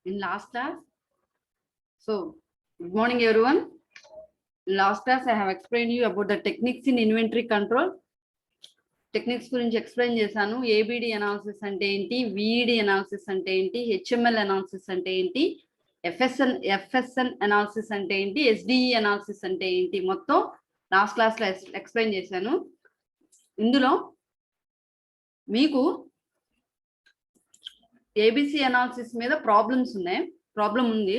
in last class. So, good morning everyone. In last class, I have explained you about the techniques in inventory control. Techniques గురించి explain చేశాను. ABD analysis అంటే ఏంటి, విఈడి analysis అంటే ఏంటి, HML analysis అంటే ఏంటి, FSN analysis అంటే ఏంటి, ఎస్డిఈ అనాలిసిస్ అంటే ఏంటి, మొత్తం లాస్ట్ క్లాస్ లో ఎక్స్ప్లెయిన్ చేశాను. ఇందులో మీకు ఏబిసి అనాలిసిస్ మీద ప్రాబ్లం ఉంది.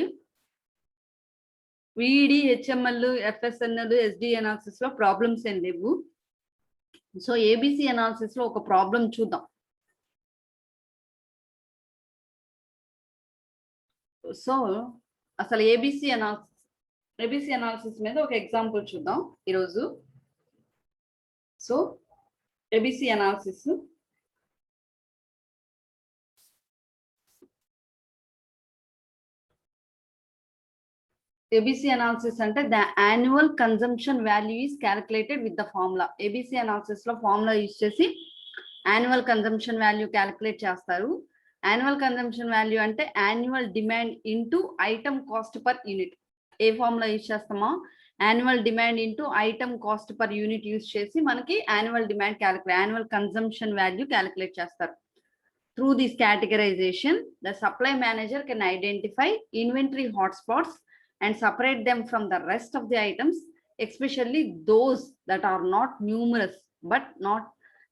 విఈడి, హెచ్ఎంఎల్, ఎఫ్ఎస్ఎన్ఎల్, ఎస్డి అనాలిసిస్ లో ప్రాబ్లమ్స్ ఏం లేవు. సో ఏబిసి అనాలిసిస్ లో ఒక ప్రాబ్లం చూద్దాం. సో అసలు ఏబిసి అనాలిసిస్ మీద ఒక ఎగ్జాంపుల్ చూద్దాం ఈరోజు. So ABC analysis ABC analysis అంటే the annual consumption value is calculated with the formula. ABC analysis లో ఫార్ములా యూజ్ చేసి annual consumption value calculate చేస్తారు. Annual consumption value అంటే annual demand into item cost per unit. ఏ formula use చేస్తామో annual demand into item cost per unit use చేసి మనకి annual consumption value calculate చేస్తారు. Through this categorization, the supply manager can identify inventory hotspots and separate them from the rest of the items, especially those that are not numerous but not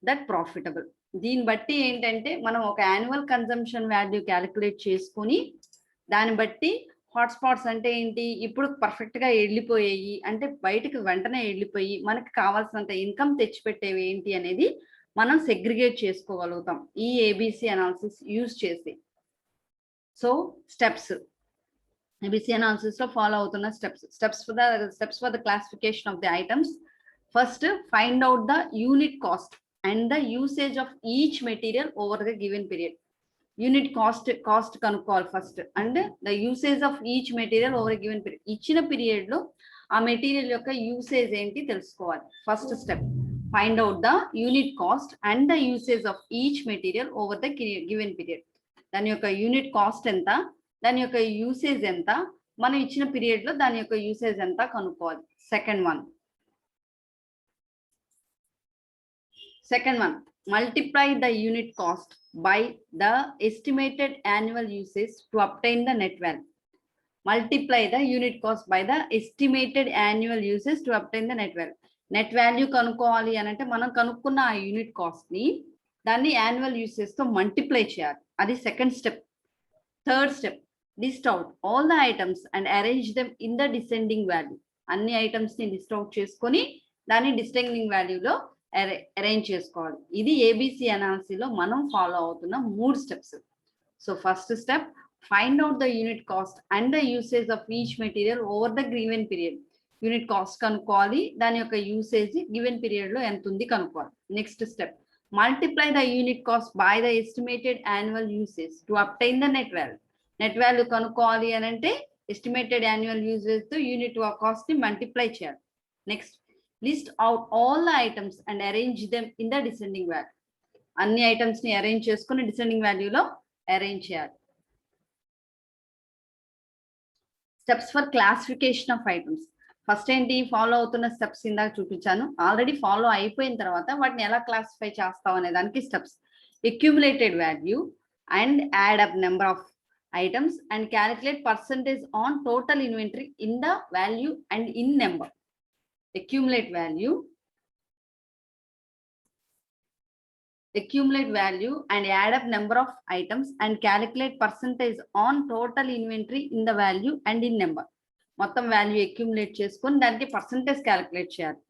that profitable. దీని బట్టి ఏంటంటే మనం ఒక annual consumption value calculate చేసుకుని దాన్ని బట్టి hotspots అంటే ఏంటి, ఇప్పుడు పర్ఫెక్ట్ గా వెళ్ళిపోయాయి అంటే బయటకు వెంటనే వెళ్ళిపోయి మనకి కావాల్సినంత ఇన్కమ్ తెచ్చిపెట్టేవి ఏంటి అనేది మనం సెగ్రిగేట్ చేసుకోగలుగుతాం ఈ ఏబిసి అనాలిసిస్ యూజ్ చేసి. సో స్టెప్స్ ABC analysis లో ఫాలో అవుతున్న steps for the classification of the items. First, find out the unit cost and the usage of each material over the given period. Unit cost కనుక్కోవాలి first, and the usage of each material over a given period. ఇచ్చిన period లో ఆ material యొక్క usage ఏంటి తెలుసుకోవాలి. First step, find out the unit cost and the usage of each material over the given period. దాని యొక్క unit cost ఎంత, దాని యొక్క యూసేజ్ ఎంత, మనం ఇచ్చిన పీరియడ్ లో దాని యొక్క యూసేజ్ ఎంత కనుక్కోవాలి. Second one multiply the unit cost by the estimated annual usage to obtain the net value. Multiply the unit cost by the estimated annual usage to obtain the net value. Net value కనుక్కోవాలి అని అంటే మనం కనుక్కున్న ఆ unit cost ని దాన్ని annual usage తో multiply చేయాలి. అది second step. Third step, list out all the items and arrange them in the descending value. అన్ని ఐటమ్స్ ని లిస్ట్ అవుట్ చేసుకొని దాన్ని డిసెండింగ్ వాల్యూలో అరేంజ్ చేసుకోవాలి. ఇది ఏబిసి అనాలిసిస్ లో మనం ఫాలో అవుతున్న 3 steps. So first step, find out the unit cost and the usage of each material over the given period. Unit cost కనుక్కోవాలి, దాని యొక్క యూసేజ్ గివెన్ పీరియడ్ లో ఎంత ఉంది కనుక్కోవాలి. Next step, multiply the unit cost by the estimated annual usage to obtain the net value. Net value కనుక్కోవాలి అని అంటే ఎస్టిమేటెడ్ యాన్యువల్ యూసేజ్ తో యూనిట్ కాస్ట్ ని మల్టిప్లై చేయాలి. Next, list out all the items and arrange them in the descending value. అన్ని items ని arrange చేసుకుని descending వాల్యూలో arrange చేయాలి. Steps for classification of items. First ఏంటి, ఫాలో అవుతున్న స్టెప్స్ ఇందాక చూపించాను. ఆల్రెడీ ఫాలో అయిపోయిన తర్వాత వాటిని ఎలా క్లాసిఫై చేస్తాం అనే దానికి steps. Accumulated value and add up number of items and calculate percentage on total inventory in the value and in number. Accumulate value and add up number of items and calculate percentage on total inventory in the value and in number. మొత్తం value accumulate చేసుకొని దానికి percentage calculate చేయాలి.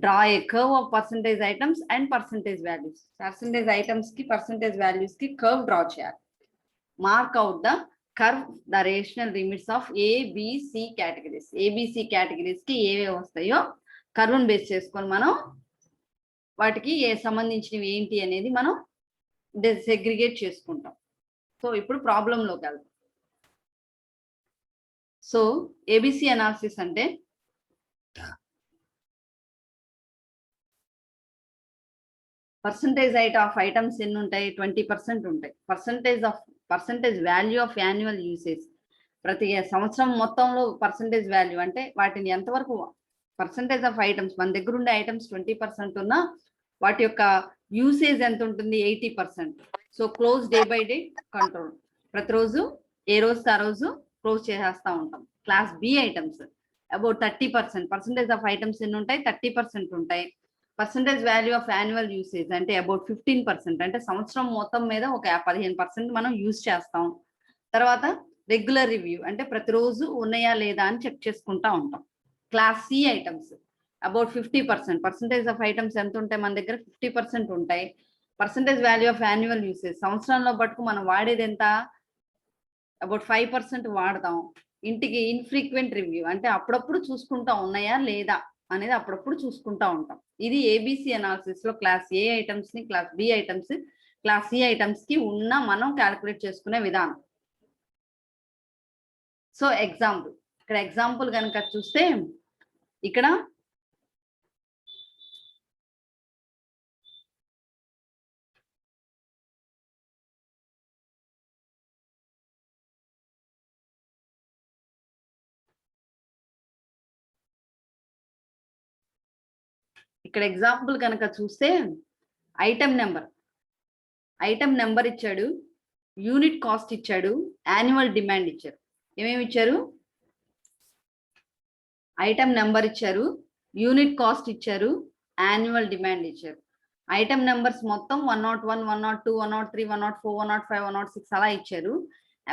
Draw a curve of percentage items and percentage values. Percentage items కి percentage values కి curve draw చేయాలి. Mark out the curve the rational limits of ABC categories. ABC categories కి ఏవే వస్తాయో కర్వ్ను base చేసుకొని మనం వాటికి సంబంధించినవి ఏంటి అనేది మనం సెగ్రిగేట్ చేసుకుంటాం. సో ఇప్పుడు ప్రాబ్లంలోకి వెళ్తాం. సో ఏబిసి అనాలిసిస్ అంటే పర్సంటేజ్ ఆఫ్ ఐటమ్స్ ఎన్ని ఉంటాయి, 20% ఉంటాయి. Percentage of percentage value of annual usage. ప్రతి సంవత్సరం మొత్తంలో పర్సంటేజ్ వాల్యూ అంటే వాటిని ఎంతవరకు పర్సంటేజ్ ఆఫ్ ఐటమ్స్, మన దగ్గర ఉండే ఐటమ్స్ 20% ఉన్నా వాటి యొక్క యూసేజ్ ఎంత ఉంటుంది, 80%. So close day by day control, ప్రతిరోజు ఏ రోజుకి ఆ రోజు క్లోజ్ చేసేస్తూ ఉంటాం. Class B items about 30%. Percentage of items ఎన్ని ఉంటాయి, 30% ఉంటాయి. Percentage value of annual usage అంటే అబౌట్ 15%, అంటే సంవత్సరం మొత్తం మీద ఒక 15% మనం యూజ్ చేస్తాం. తర్వాత రెగ్యులర్ రివ్యూ అంటే ప్రతిరోజు ఉన్నాయా లేదా అని చెక్ చేసుకుంటా ఉంటాం. Class C items about 50%. Percentage of items ఎంత ఉంటాయి మన దగ్గర, 50% ఉంటాయి. Percentage value of annual usage సంవత్సరంలో బట్టుకు మనం వాడేది ఎంత, అబౌట్ 5% వాడతాం. ఇంటికి ఇన్ఫ్రీక్వెంట్ రివ్యూ అంటే అప్పుడప్పుడు చూసుకుంటా ఉన్నాయా లేదా అనేది అప్పుడప్పుడు చూసుకుంటా ఉంటాం. ఇది ఏబిసి అనాలిసిస్ లో క్లాస్ ఏ ఐటమ్స్ ని, class B items, class C items కి ఉన్న మనం క్యాలిక్యులేట్ చేసుకునే విధానం. సో ఎగ్జాంపుల్, ఇక్కడ ఎగ్జాంపుల్ కనుక చూస్తే ఇక్కడ ఎగ్జాంపుల్ కనుక చూస్తే ఐటమ్ నెంబర్ ఇచ్చాడు, యూనిట్ కాస్ట్ ఇచ్చాడు, యాన్యువల్ డిమాండ్ ఇచ్చారు. ఏమేమి ఇచ్చారు, ఐటమ్ నెంబర్ ఇచ్చారు, యూనిట్ కాస్ట్ ఇచ్చారు, యాన్యువల్ డిమాండ్ ఇచ్చారు. ఐటమ్ నెంబర్స్ మొత్తం 101, 102, 103, 104, 105, 106 అలా ఇచ్చారు.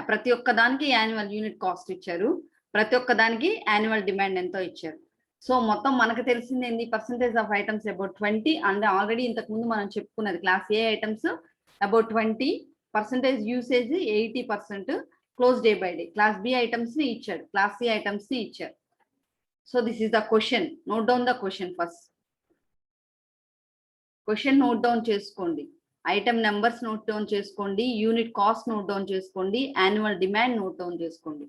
ప్రతి ఒక్క దానికి యాన్యువల్ యూనిట్ కాస్ట్ ఇచ్చారు, ప్రతి ఒక్క దానికి యాన్యువల్ డిమాండ్ ఎంతో ఇచ్చారు. సో మొత్తం మనకు తెలిసింది ఏంది, పర్సంటేజ్ ఆఫ్ ఐటమ్స్ అబౌట్ 20. అంటే ఆల్రెడీ ఇంతకు ముందు మనం చెప్పుకున్నది class A items about 20, percentage usage 80%, close day by day. Class B items ని ఇచ్చాడు, క్లాస్ సి ఐటమ్స్ ని ఇచ్చారు. So this is the question. Note down the question first. Question note down చేసుకోండి, ఐటమ్ నెంబర్స్ నోట్ డౌన్ చేసుకోండి, unit cost note down చేసుకోండి, annual demand note down చేసుకోండి.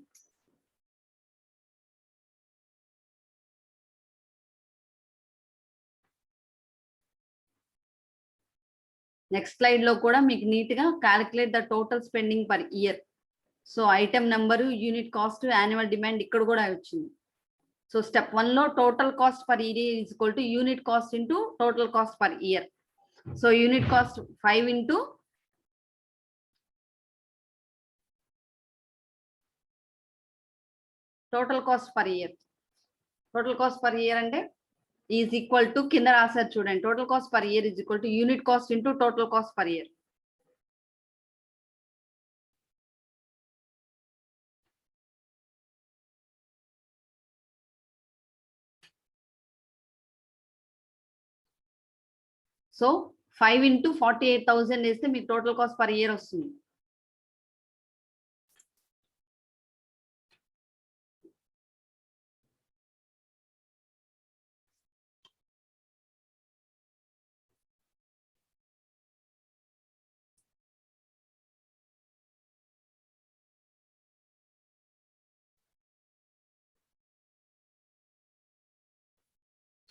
Next slide లో కూడా మీకు నీట్ గా calculate the total spending per year. So item number, unit cost, annual demand ఇక్కడ కూడా వచ్చింది. సో స్టెప్ 1 లో total cost per year is equal to unit cost into total cost per year. So unit cost 5 into total cost per year. Total cost per year అంటే is equal to, కింద రాశారు చూడండి, total cost per year is equal to unit cost into total cost per year. So 5 into 48,000 వేస్తే మీకు total cost per year వస్తుంది.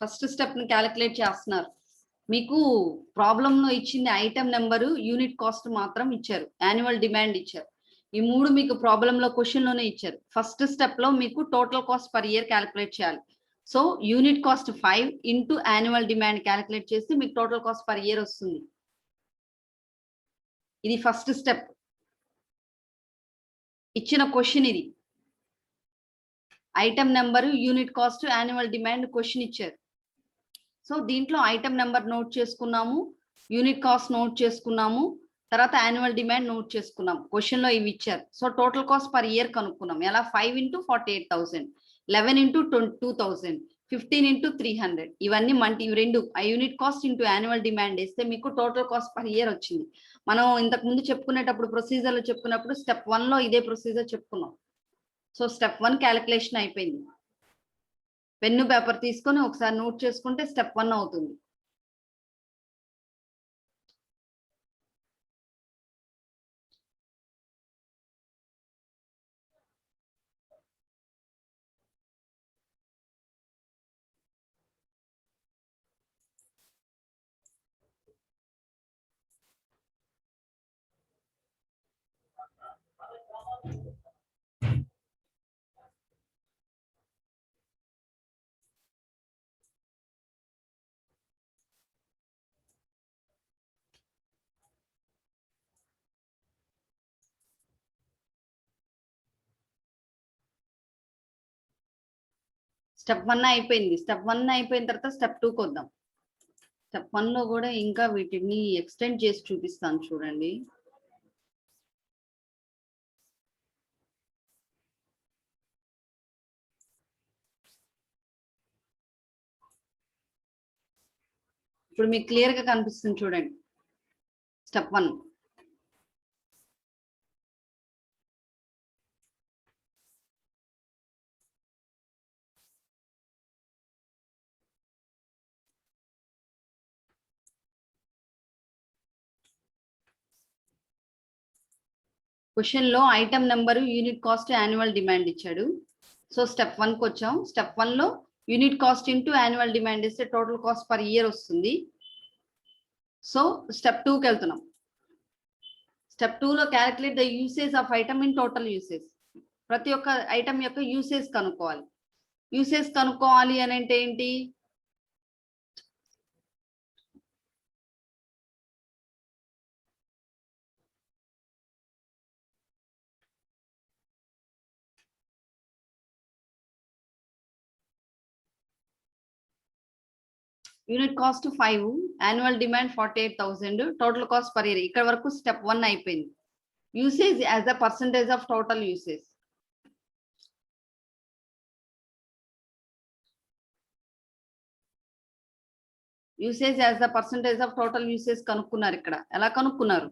First step ని calculate చేస్తున్నారు. మీకు ప్రాబ్లమ్ లో ఇచ్చింది ఐటమ్ నెంబరు, యూనిట్ కాస్ట్ మాత్రం ఇచ్చారు, యాన్యువల్ డిమాండ్ ఇచ్చారు. ఈ మూడు మీకు ప్రాబ్లమ్ లో క్వశ్చన్ లోనే ఇచ్చారు. ఫస్ట్ స్టెప్ లో మీకు total cost per year calculate చేయాలి. So unit cost 5 into annual demand calculate చేస్తే మీకు టోటల్ కాస్ట్ పర్ ఇయర్ వస్తుంది. ఇది ఫస్ట్ స్టెప్. ఇచ్చిన క్వశ్చన్ ఇది, item number, unit cost, annual demand question ఇచ్చారు. సో దీంట్లో ఐటమ్ నెంబర్ నోట్ చేసుకున్నాము, యూనిట్ కాస్ట్ నోట్ చేసుకున్నాము, తర్వాత యాన్యువల్ డిమాండ్ నోట్ చేసుకున్నాం. క్వశ్చన్ లో ఇవి ఇచ్చారు. So total cost per year కనుక్కున్నాం. ఎలా, 5 ఇంటూ 48,000, 11 ఇంటూ 2,000, 15 ఇంటూ 300. ఇవన్నీ ఇవి రెండు unit cost into annual demand వేస్తే మీకు టోటల్ కాస్ట్ పర్ ఇయర్ వచ్చింది. మనం ఇంతకు ముందు చెప్పుకునేటప్పుడు ప్రొసీజర్ లో చెప్పుకున్నప్పుడు స్టెప్ 1 లో ఇదే ప్రొసీజర్ చెప్పుకున్నాం. సో స్టెప్ 1 క్యాలిక్యులేషన్ అయిపోయింది. పెన్ను పేపర్ తీసుకొని ఒకసారి నోట్ చేసుకుంటే స్టెప్ 1 అవుతుంది. స్టెప్ 1 అయిపోయింది. స్టెప్ 1 అయిపోయిన తర్వాత స్టెప్ 2కి వద్దాం. స్టెప్ 1లో కూడా ఇంకా వీటిని ఎక్స్టెండ్ చేసి చూపిస్తాను చూడండి. ఇప్పుడు మీకు క్లియర్ గా కనిపిస్తుంది చూడండి. స్టెప్ 1 క్వశ్చన్ లో item number, unit cost, annual demand ఇచ్చాడు. సో స్టెప్ 1కి వచ్చాం. స్టెప్ 1లో unit cost into annual demand ఇస్తే టోటల్ కాస్ట్ పర్ ఇయర్ వస్తుంది. సో స్టెప్ 2కి వెళ్తున్నాం. స్టెప్ 2లో calculate the usage of item in total usage. ప్రతి ఒక్క ఐటమ్ యొక్క యూసేజ్ కనుక్కోవాలి. యూసేజ్ కనుక్కోవాలి అని అంటే ఏంటి? Unit cost 5, annual demand 48,000, total cost per year. ఇక్కడ వరకు స్టెప్ 1 అయిపోయింది. Usage as the percentage of total usage. Usage as the percentage of total usage కనుక్కున్నారు. ఇక్కడ ఎలా కనుక్కున్నారు?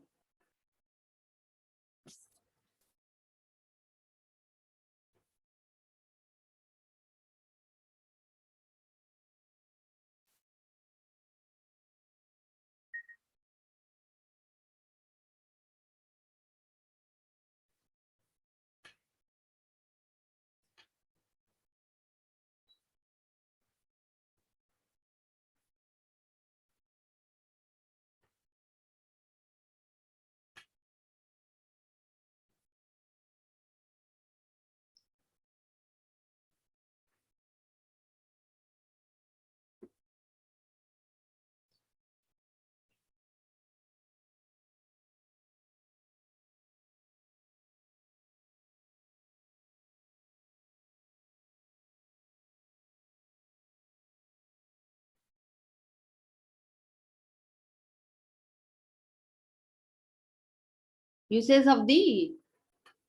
Usage of the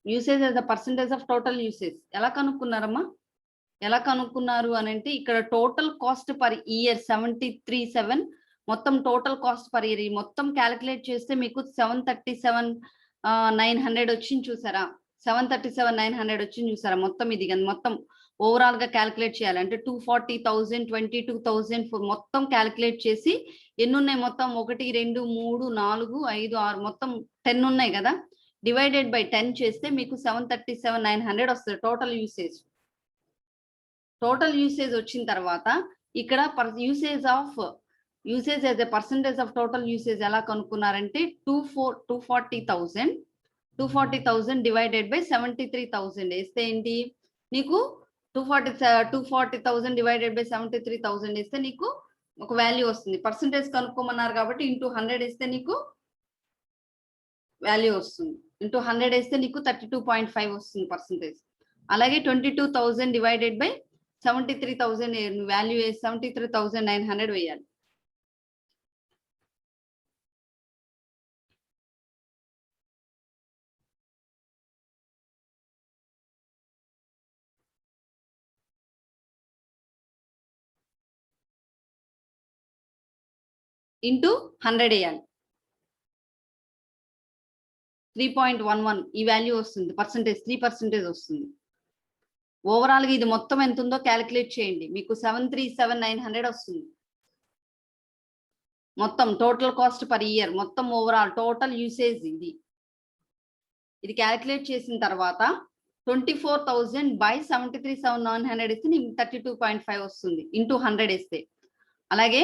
usage as the percentage of total usage ఎలా కనుక్కున్నారమ్మా? ఎలా కనుక్కున్నారు అని అంటే ఇక్కడ టోటల్ కాస్ట్ పర్ ఇయర్ 73,700, మొత్తం టోటల్ కాస్ట్ పర్ ఇయర్ మొత్తం క్యాలిక్యులేట్ చేస్తే మీకు 737,900 వచ్చింది చూసారా? 737,900 వచ్చింది చూసారా? మొత్తం ఇది కానీ మొత్తం ఓవరాల్ గా క్యాలిక్యులేట్ చేయాలి అంటే 240,000, 22,000 మొత్తం క్యాలిక్యులేట్ చేసి ఎన్ని ఉన్నాయి మొత్తం? 1, 2, 3, 4, 5, 6 మొత్తం 10 ఉన్నాయి కదా. డివైడెడ్ బై 10 చేస్తే మీకు 737,900 వస్తుంది టోటల్ యూసేజ్. టోటల్ యూసేజ్ వచ్చిన తర్వాత ఇక్కడ usage as a percentage of total usage ఎలా కనుక్కున్నారంటే 240,000 డివైడెడ్ బై 73,000 వేస్తే ఏంటి నీకు? 240,000 డివైడెడ్ బై 73,000 వేస్తే నీకు ఒక వాల్యూ వస్తుంది. పర్సంటేజ్ కనుక్కోమన్నారు కాబట్టి ఇంటూ 100 వేస్తే నీకు వాల్యూ వస్తుంది. ఇంటూ 100 వేస్తే నీకు 32.5 వస్తుంది పర్సంటేజ్. అలాగే 22,000 డివైడెడ్ బై 73,000 వాల్యూ 73,900 వేయాలి. ఇంటూ 100 వేయాలి. 3.11 ఈ వాల్యూ వస్తుంది. పర్సంటేజ్ 3% వస్తుంది. ఓవరాల్ గా ఇది మొత్తం ఎంత ఉందో క్యాలిక్యులేట్ చేయండి. మీకు 737,900 వస్తుంది. మొత్తం టోటల్ కాస్ట్ పర్ ఇయర్ మొత్తం ఓవరాల్ టోటల్ యూసేజ్ ఇది క్యాలిక్యులేట్ చేసిన తర్వాత 24,000 బై 73,900 వేస్తే నీకు 32.5 వస్తుంది. ఇంటూ 100 వేస్తే. అలాగే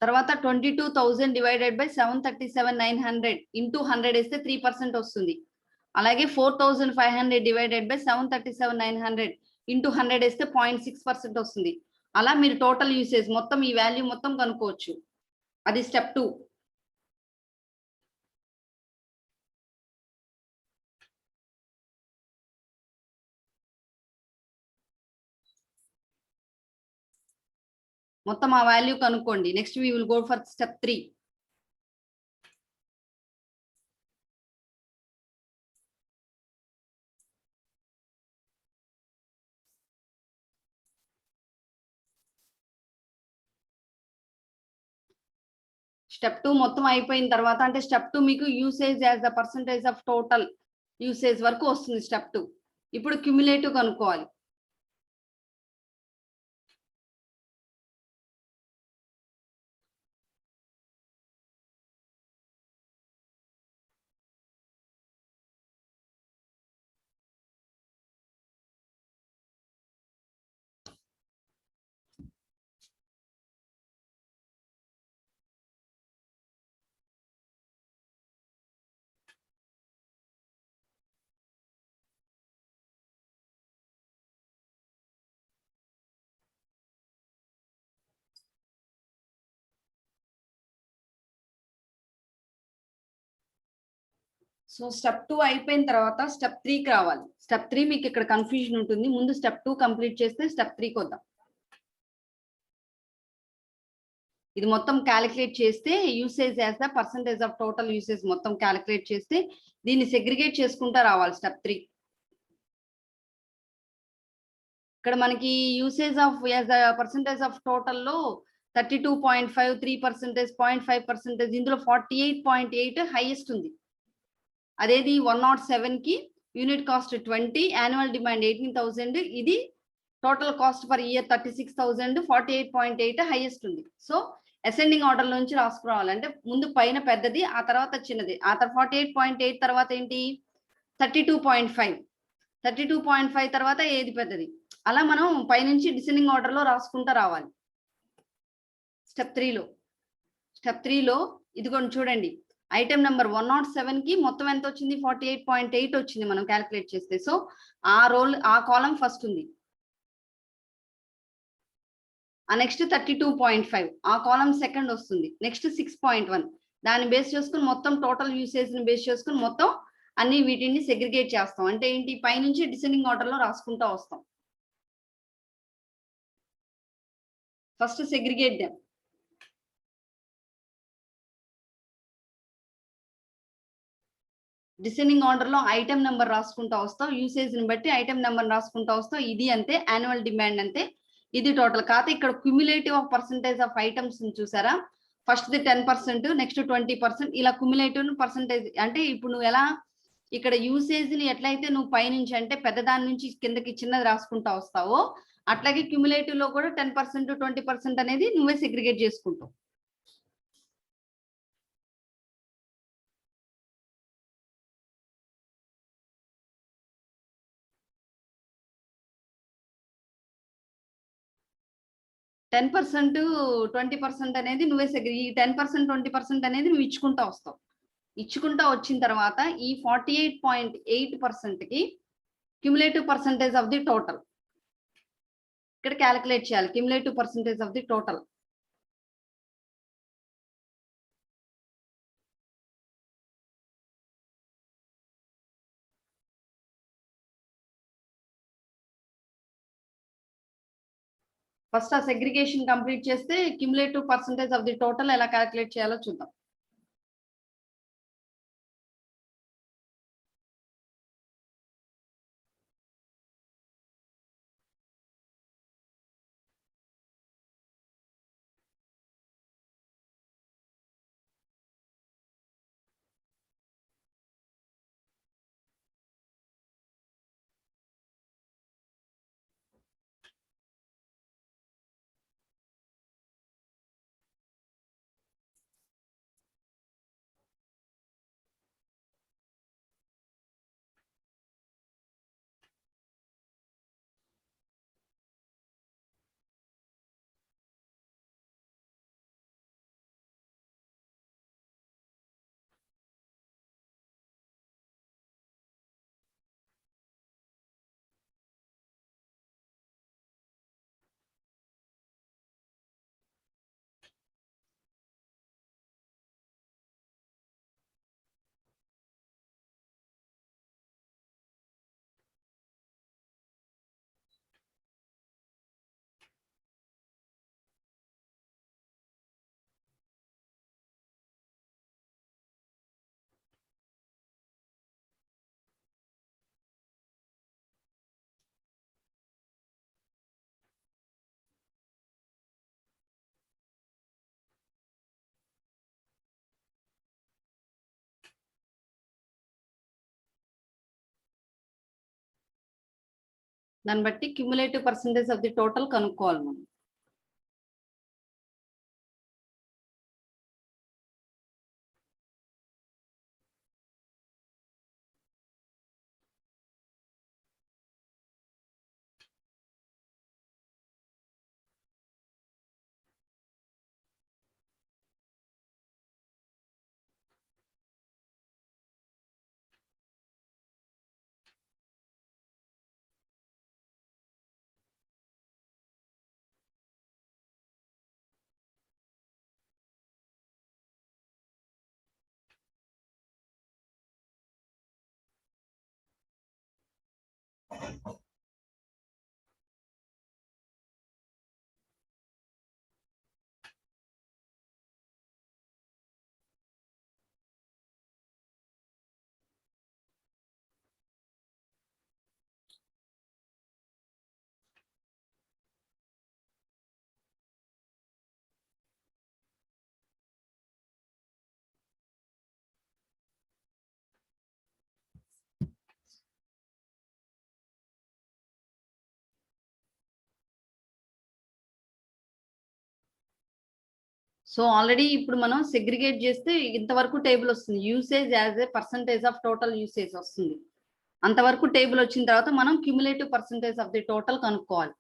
తర్వాత 22,000 డివైడెడ్ బై 737,900 ఇంటూ 100 వేస్తే 3% వస్తుంది. అలాగే 4500 డివైడెడ్ బై 737,900 ఇంటూ 100 వేస్తే 0.6% వస్తుంది. అలా మీరు టోటల్ యూసేజ్ మొత్తం ఈ వాల్యూ మొత్తం కనుక్కోవచ్చు. అది స్టెప్ 2. మొత్తం ఆ వాల్యూ కనుక్కోండి. Next we will go for step 3. Step 2 మొత్తం అయిపోయిన తర్వాత, అంటే స్టెప్ 2 మీకు usage as the percentage of total usage వరకు వస్తుంది స్టెప్ 2. ఇప్పుడు క్యుములేటివ్ కనుక్కోవాలి. సో స్టెప్ 2 అయిపోయిన తర్వాత స్టెప్ 3కి రావాలి. స్టెప్ 3 మీకు ఇక్కడ కన్ఫ్యూజన్ ఉంటుంది. ముందు స్టెప్ 2 కంప్లీట్ చేస్తే స్టెప్ 3కి వద్దాం. ఇది మొత్తం క్యాలిక్యులేట్ చేస్తే usage as the percentage of total usage మొత్తం క్యాలిక్యులేట్ చేస్తే దీన్ని సెగ్రిగేట్ చేసుకుంటా రావాలి స్టెప్ 3. ఇక్కడ మనకి usage of as the percentage of total లో 32.5, 3%, 0.5%, ఇందులో 48.8 హైయెస్ట్ ఉంది. అదేది 107 కి యూనిట్ కాస్ట్ 20, యాన్యువల్ డిమాండ్ 18,000, ఇది total cost per year 36,000, 48.8 highest ఉంది. సో అసెండింగ్ ఆర్డర్ నుంచి రాసుకురావాలి. అంటే ముందు పైన పెద్దది, ఆ తర్వాత చిన్నది, ఆ తర్వాత 48.8 తర్వాత ఏంటి 32.5, 32.5 తర్వాత ఏది పెద్దది, అలా మనం పైనుంచి డిసెండింగ్ ఆర్డర్ లో రాసుకుంటూ రావాలి. స్టెప్ 3లో ఇదిగోండి చూడండి, ఐటమ్ నెంబర్ 107 కి మొత్తం ఎంత వచ్చింది 48.8 వచ్చింది మనం క్యాలిక్యులేట్ చేస్తే. సో ఆ కాలం ఫస్ట్ ఉంది. ఆ నెక్స్ట్ 32.5 ఆ కాలం సెకండ్ వస్తుంది. నెక్స్ట్ 6.1 దాన్ని బేస్ చేసుకుని మొత్తం టోటల్ యూసేజ్ ని బేస్ చేసుకుని మొత్తం అన్ని వీటిని సెగ్రిగేట్ చేస్తాం. అంటే ఏంటి, పైనుంచి డిసెండింగ్ ఆర్డర్ లో రాసుకుంటూ వస్తాం. First segregate them. Descending order లో ఐటమ్ నెంబర్ రాసుకుంటూ వస్తాం, యూసేజ్ ని బట్టి ఐటమ్ నెంబర్ రాసుకుంటూ వస్తాం. ఇది అంతే, యాన్యువల్ డిమాండ్ అంతే, ఇది టోటల్. కాకపోతే ఇక్కడ cumulative of percentage of items చూసారా, ఫస్ట్ ది 10%, నెక్స్ట్ 20%, ఇలా క్యుములేటివ్ పర్సంటేజ్. అంటే ఇప్పుడు నువ్వు ఎలా ఇక్కడ యూసేజ్ ని ఎట్లయితే నువ్వు పైనుంచి అంటే పెద్దదాని నుంచి కిందకి చిన్నది రాసుకుంటా వస్తావో, అట్లాగే క్యుములేటివ్ లో కూడా 10%, 20% అనేది నువ్వే సెగ్రిగేట్ చేసుకుంటావు. టెన్ 10%, 20% అనేది నువ్వే ఈ 10%, 20% అనేది నువ్వు ఇచ్చుకుంటా వస్తావు. ఇచ్చుకుంటా వచ్చిన తర్వాత ఈ 48.8% కి cumulative percentage of the total ఇక్కడ క్యాలిక్యులేట్ చేయాలి. Cumulative percentage of the total first ఆ సెగ్రిగేషన్ కంప్లీట్ చేస్తే cumulative percentage of the total ఎలా క్యాలిక్యులేట్ చేయాలో చూద్దాం. దాన్ని బట్టి cumulative percentage of the total కనుక్కోవాలి మనం. సో ఆల్రెడీ ఇప్పుడు మనం సెగ్రిగేట్ చేస్తే ఇంతవరకు టేబుల్ వస్తుంది, usage as a percentage of total usage వస్తుంది. అంతవరకు టేబుల్ వచ్చిన తర్వాత మనం cumulative percentage of the total కనుక్కోవాలి.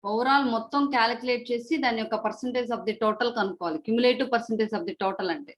ఓవరాల్ మొత్తం క్యాలిక్యులేట్ చేసి దాని యొక్క పర్సంటేజ్ ఆఫ్ ది టోటల్ కనుక్కోవాలి, cumulative percentage of the total అంటే.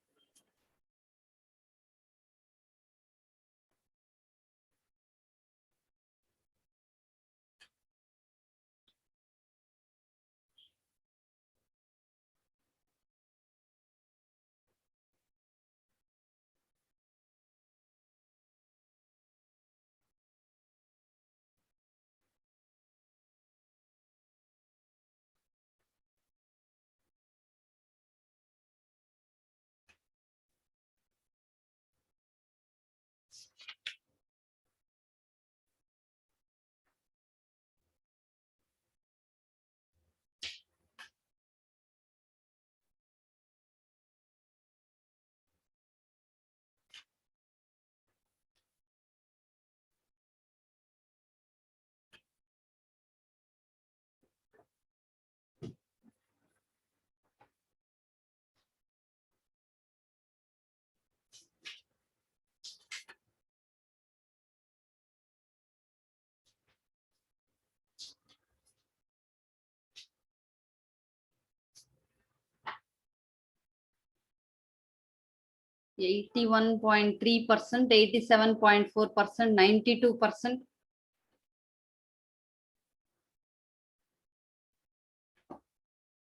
81.3%, 87.4%, 92%.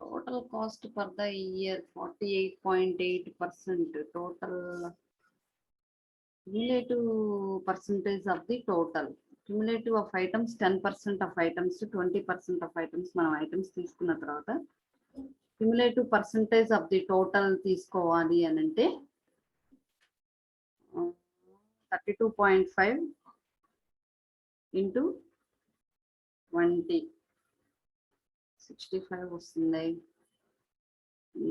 Total cost for the year 48.8%. Total cumulative percentage of the total. Cumulative of items 10% of items to 20% of items. మనం items తీసుకున్న తర్వాత cumulative percentage of the total తీసుకోవాలి అని అంటే 32.5 into 20 65 వస్తుంది.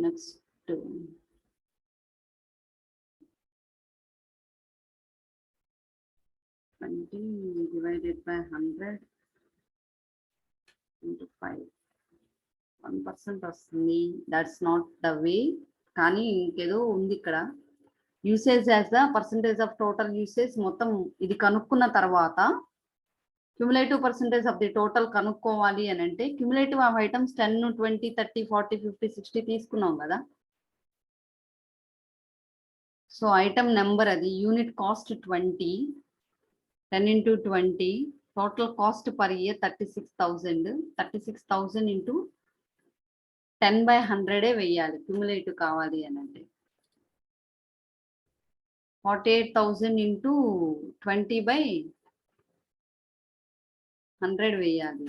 Next 20 divided by 100 into 5 1% వస్తుంది. That's not the way, కానీ ఇంకేదో ఉంది ఇక్కడ. Usage as the percentage of total usage. మొత్తం ఇది కనుక్కున్న తర్వాత cumulative percentage of the total కనుక్కోవాలి అని అంటే క్యుములేటివ్ ఆఫ్ ఐటమ్స్ 10, 20, 30, 40, 50, 60 తీసుకున్నాం కదా. సో ఐటమ్ నెంబర్ అది, unit cost 20, 10 into 20, total cost per year 36,000. 36,000 into 10 by 100 వేయాలి క్యుములేటివ్ కావాలి అని అంటే. 48,000 into 20 by 100 వేయాలి.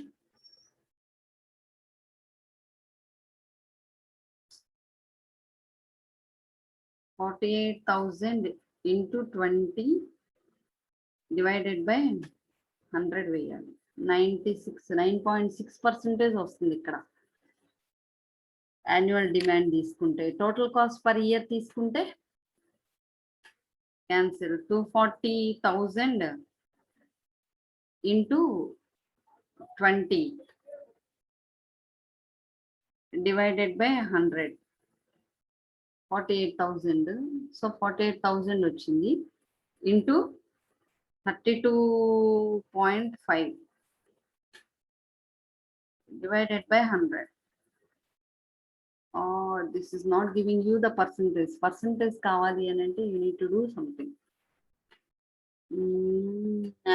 $48,000 into 20 divided by 100 వేయాలి. 9.6% వస్తుంది ఇక్కడ యాన్యువల్ డిమాండ్ తీసుకుంటే. టోటల్ కాస్ట్ పర్ ఇయర్ తీసుకుంటే cancel. 240,000 into 20 divided by 100. 48,000. So 48,000 వచ్చింది into 32.5 divided by 100. This is not giving you the percentage. Percentage కావాలి అని అంటే you need to do something.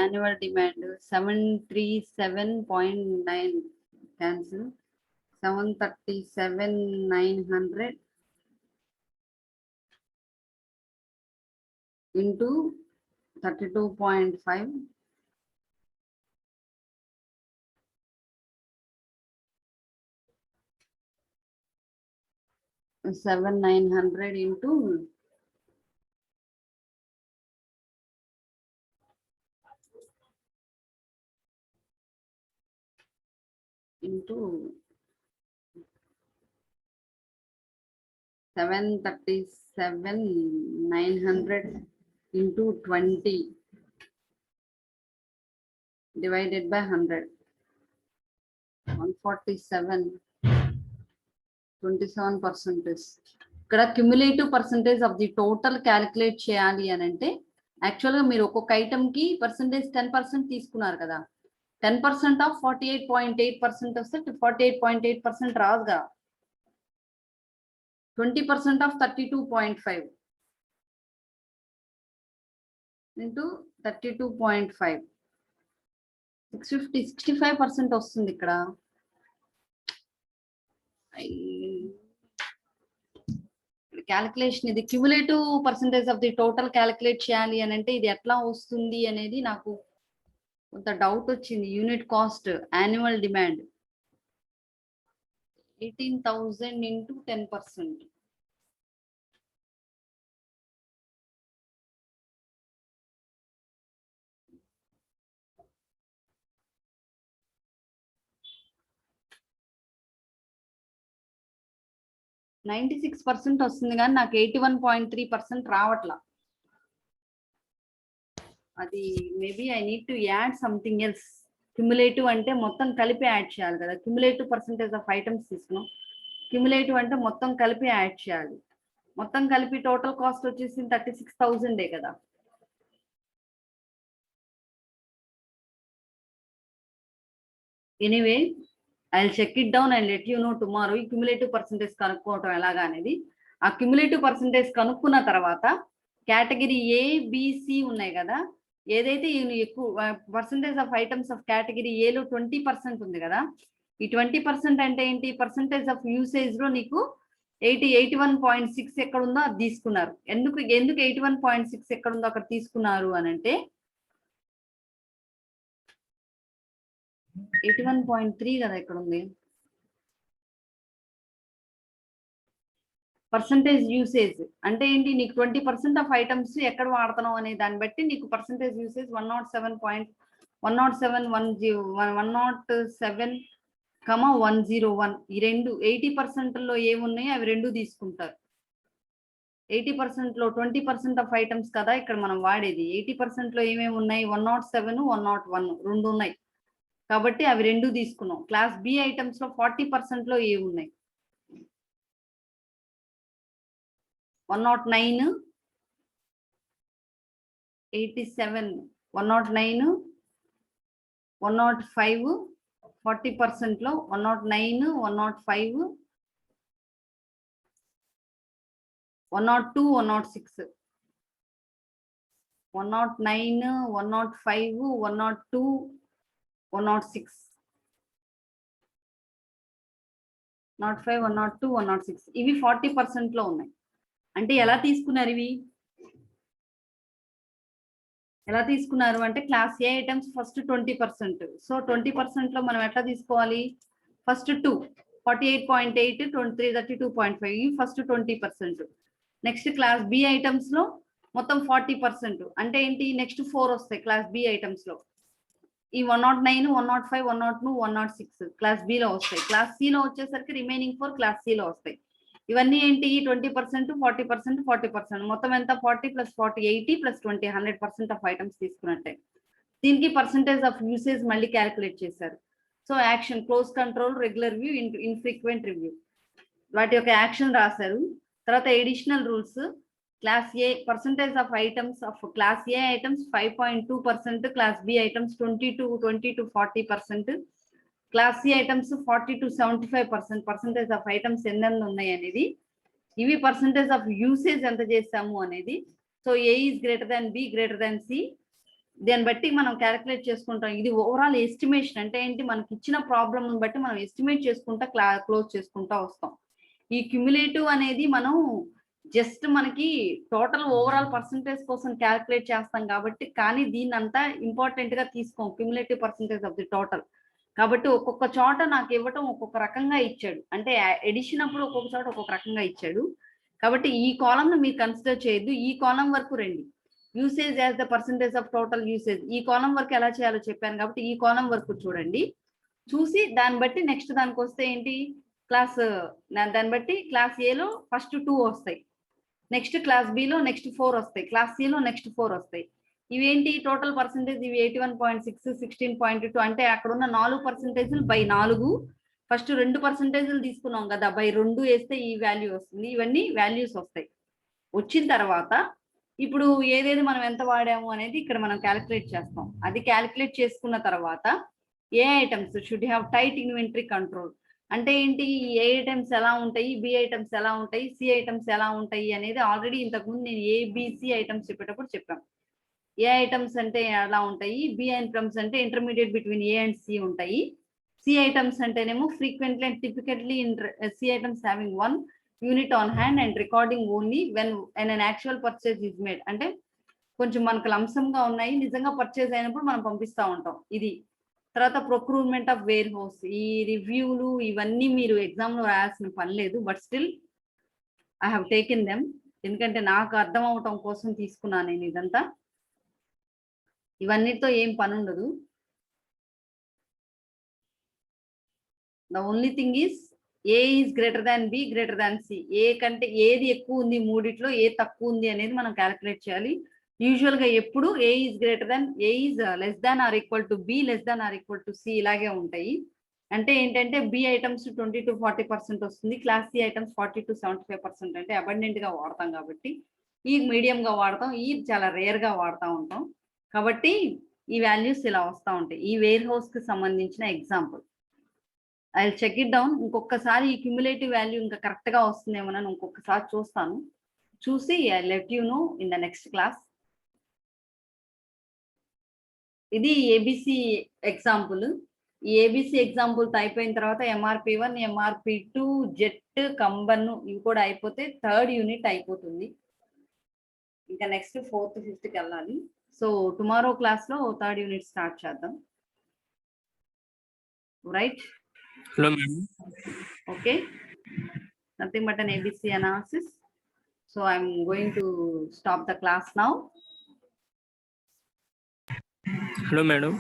Annual demand 737.9 cancel. 737,900 into 32.5 7,900 into 737,900 into 20 divided by 100. 147. 27%. ఇక్కడ cumulative percentage of the total calculate చేయాలి అని అంటే యాక్చువల్గా మీరు ఒక్కొక్క ఐటమ్కి పర్సంటేజ్ 10% తీసుకున్నారు కదా. 10% ఆఫ్ 48.8% వస్తే 48.8% రాదుగా. 20% ఆఫ్ 32.5 into 32.5 65% వస్తుంది ఇక్కడ. క్యాలిక్యులేషన్ ఇది cumulative percentage of the total calculate చేయాలి అని అంటే ఇది ఎట్లా వస్తుంది అనేది నాకు కొంత డౌట్ వచ్చింది. Unit cost annual demand 18,000 into 10%. $96 వస్తుంది కానీ నాకు 81.3% రావట్లా. అది maybe I need to add something else. Cumulative అంటే మొత్తం కలిపి యాడ్ చేయాలి కదా. క్యుములేటివ్ పర్సంటేజ్ ఆఫ్ ఐటమ్స్ తీసుకున్నాం. క్యుములేటివ్ అంటే మొత్తం కలిపి యాడ్ చేయాలి. మొత్తం కలిపి టోటల్ కాస్ట్ వచ్చేసి 36,000 కదా. Anyway I'll check it down and let you know tomorrow. ఈ క్యుములేటివ్ పర్సంటేజ్ కనుక్కోవటం ఎలాగా అనేది. ఆ క్యుములేటివ్ పర్సంటేజ్ కనుక్కున్న తర్వాత కేటగిరీ ఏ బిసి ఉన్నాయి కదా, ఏదైతే ఎక్కువ percentage of items of category ఏలో 20% ఉంది కదా, ఈ 20% అంటే ఏంటి, పర్సంటేజ్ ఆఫ్ యూసేజ్ లో నీకు 81.6 ఎక్కడ ఉందో అది తీసుకున్నారు. ఎందుకు 81.6 ఎక్కడ ఉందో అక్కడ తీసుకున్నారు అని అంటే 81.3 కదా ఇక్కడ ఉంది. పర్సంటేజ్ యూసేజ్ అంటే ఏంటి, నీకు 20% ఆఫ్ ఐటమ్స్ ఎక్కడ వాడుతున్నావు అనే దాన్ని బట్టి నీకు పర్సంటేజ్ యూసేజ్ 107.107,101 ఈ రెండు 80% లో ఏమున్నాయి అవి రెండు తీసుకుంటారు. 80% లో 20% ఆఫ్ ఐటమ్స్ కదా ఇక్కడ మనం వాడేది. 80% లో ఏమేమి ఉన్నాయి, 107, 101 రెండు ఉన్నాయి కాబట్టి అవి రెండు తీసుకున్నాం. క్లాస్ బి ఐటమ్స్ లో 40% లో ఏమి ఉన్నాయి, 109, 87, 109, 105, 40% లో 109, 105, 102, 106, 109, 105, 102, 106, 105, 102, 106 ఇవి 40% లో ఉన్నాయి. అంటే ఎలా తీసుకున్నారు ఇవి, ఎలా తీసుకున్నారు అంటే class A items first 20%. So 20% లో మనం ఎట్లా తీసుకోవాలి, ఫస్ట్ 2 48.8, 23, 32.5 ఇవి first 20%. Next class B items లో మొత్తం 40% అంటే ఏంటి, నెక్స్ట్ 4 వస్తాయి క్లాస్ బి ఐటమ్స్ లో. ఈ 109, 105, 102, 106 క్లాస్ బి లో వస్తాయి. క్లాస్ సి లో వచ్చేసరికి రిమైనింగ్ 4 క్లాస్ సి లో వస్తాయి. ఇవన్నీ ఏంటి 20%, 40%, 40% మొత్తం ఎంత 40 + 40 80 + 20 100% ఆఫ్ ఐటమ్స్ తీసుకున్నట్టే. దీనికి పర్సంటేజ్ ఆఫ్ యూసేజ్ మళ్ళీ క్యాలిక్యులేట్ చేశారు. So action, close control, regular review, infrequent review వాటి యొక్క యాక్షన్ రాశారు. తర్వాత additional rules, class A percentage of items of class A items 5.2%, class B items 20 to 40%, class C items 40 to 75% percentage of items ఎన్నెన్ని ఉన్నాయి అనేది. ఇవి percentage of usage ఎంత చేస్తాము అనేది. So A is greater than B, greater than C, దాన్ని బట్టి మనం క్యాలిక్యులేట్ చేసుకుంటాం. ఇది ఓవరాల్ ఎస్టిమేషన్ అంటే ఏంటి, మనకి ఇచ్చిన ప్రాబ్లమ్ బట్టి మనం ఎస్టిమేట్ చేసుకుంటా క్లోజ్ చేసుకుంటా వస్తాం. ఈ క్యుములేటివ్ అనేది మనం జస్ట్ మనకి టోటల్ ఓవరాల్ పర్సంటేజ్ కోసం క్యాలిక్యులేట్ చేస్తాం కాబట్టి, కానీ దీన్ని అంతా ఇంపార్టెంట్ గా తీసుకోం cumulative percentage of the total. కాబట్టి ఒక్కొక్క చోట నాకు ఇవ్వటం ఒక్కొక్క రకంగా ఇచ్చాడు, అంటే ఎడిషన్ అప్పుడు ఒక్కొక్క చోట ఒక్కొక్క రకంగా ఇచ్చాడు. కాబట్టి ఈ కాలం ను మీరు కన్సిడర్ చేయొద్దు, ఈ కాలం వరకు రండి. Usage as the percentage of total usage, ఈ కాలం వరకు ఎలా చేయాలో చెప్పాను కాబట్టి ఈ కాలం వరకు చూడండి. చూసి దాన్ని బట్టి నెక్స్ట్ దానికి వస్తే ఏంటి, క్లాస్ దాన్ని బట్టి క్లాస్ ఏలో ఫస్ట్ 2 వస్తాయి, నెక్స్ట్ క్లాస్ బిలో నెక్స్ట్ 4 వస్తాయి, క్లాస్ సిలో నెక్స్ట్ 4 వస్తాయి. ఇవేంటి టోటల్ పర్సంటేజ్, ఇవి 81.6, 16.2 అంటే అక్కడ ఉన్న 4% బై 4, ఫస్ట్ 2% తీసుకున్నాం కదా, బై 2 వేస్తే ఈ వాల్యూ వస్తుంది. ఇవన్నీ వాల్యూస్ వస్తాయి. వచ్చిన తర్వాత ఇప్పుడు ఏదేది మనం ఎంత వాడాము అనేది ఇక్కడ మనం క్యాలిక్యులేట్ చేస్తాం. అది క్యాలిక్యులేట్ చేసుకున్న తర్వాత A items should have tight inventory control అంటే ఏంటి, ఏ ఐటమ్స్ ఎలా ఉంటాయి, బి ఐటమ్స్ ఎలా ఉంటాయి, సి ఐటమ్స్ ఎలా ఉంటాయి అనేది ఆల్రెడీ ఇంతకుముందు నేను ఏబిసి ఐటమ్స్ చెప్పేటప్పుడు చెప్పాను. ఏ ఐటమ్స్ అంటే ఎలా ఉంటాయి, బి ఐటమ్స్ అంటే intermediate between A and C ఉంటాయి, సి ఐటమ్స్ అంటేనేమో frequently and typically C items having 1 unit on hand and recording only when an actual purchase is made అంటే కొంచెం మనకు లంసంగా ఉన్నాయి, నిజంగా పర్చేజ్ అయినప్పుడు మనం పంపిస్తూ ఉంటాం. ఇది తర్వాత ప్రొక్రూట్మెంట్ ఆఫ్ వేర్ హౌస్, ఈ రివ్యూలు ఇవన్నీ మీరు ఎగ్జామ్ లో రాయాల్సిన పని లేదు, but still I have taken them, ఎందుకంటే నాకు అర్థం అవటం కోసం తీసుకున్నాను నేను ఇదంతా. ఇవన్నీతో ఏం పని ఉండదు. The only thing is A is greater than B, greater than C. A కంటే ఏది ఎక్కువ ఉంది మూడిట్లో, ఏ తక్కువ ఉంది అనేది మనం క్యాలిక్యులేట్ చేయాలి. యూజువల్ గా ఎప్పుడు A is greater than, A is less than or equal to B, less than or equal to C ఇలాగే ఉంటాయి. అంటే ఏంటంటే బి ఐటమ్స్ 20 to 40% వస్తుంది, క్లాస్ సి ఐటమ్స్ 40 to 75% అంటే అబండెంట్ గా వాడతాం కాబట్టి. ఈ మీడియం గా వాడతాం, ఈ చాలా రేర్ గా వాడుతూ ఉంటాం కాబట్టి ఈ వాల్యూస్ ఇలా వస్తూ ఉంటాయి. ఈ వేర్ హౌస్ కి సంబంధించిన example I check it down. ఇంకొకసారి ఈ క్యుములేటివ్ వాల్యూ ఇంకా కరెక్ట్ గా వస్తుందేమో అని ఇంకొకసారి చూస్తాను. చూసి I let you know in the next class. ఇది ఏబిసి ఎగ్జాంపుల్. ఈ ఏబిసి ఎగ్జాంపుల్ అయిపోయిన తర్వాత MRP1, MRP2, జెట్, కంబన్ ఇవి కూడా అయిపోతే థర్డ్ యూనిట్ అయిపోతుంది. ఇంకా నెక్స్ట్ 4th, 5th వెళ్ళాలి. సో టుమారో క్లాస్ లో థర్డ్ యూనిట్ స్టార్ట్ చేద్దాం. Right? Hello madam. Okay, nothing but an ABC analysis. So I'm going to stop the class now. Hello madam.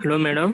Hello madam.